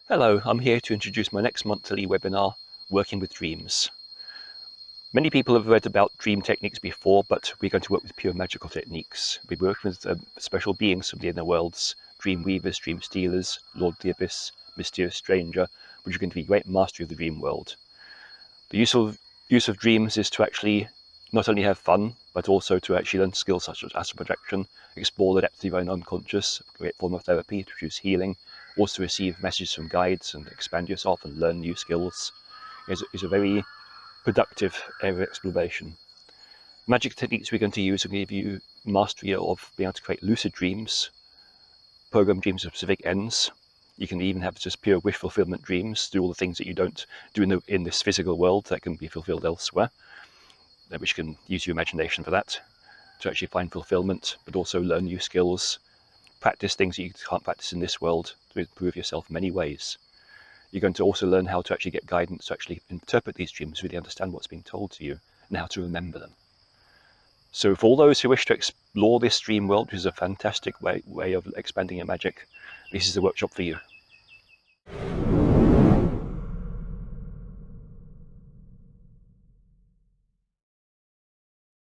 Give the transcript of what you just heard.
Hello, I'm here to introduce my next monthly webinar, Working with Dreams. Many people have read about dream techniques before, but we're going to work with pure magical techniques. We work with special beings from the inner worlds, dream weavers, dream stealers, Lord of the Abyss, mysterious stranger, which are going to be great mastery of the dream world. The use of dreams is to actually not only have fun, but also to actually learn skills such as astral projection, explore the depths of your own unconscious, a great form of therapy to produce healing, also receive messages from guides and expand yourself and learn new skills. It's a very productive area of exploration. Magic techniques we're going to use will give you mastery of being able to create lucid dreams, program dreams of specific ends. You can even have just pure wish fulfillment dreams, do all the things that you don't do in this physical world that can be fulfilled elsewhere, which can use your imagination for that, to actually find fulfillment, but also learn new skills, practice things that you can't practice in this world to improve yourself in many ways. You're going to also learn how to actually get guidance to actually interpret these dreams, really understand what's being told to you, and how to remember them. So for all those who wish to explore this dream world, which is a fantastic way of expanding your magic, this is the workshop for you.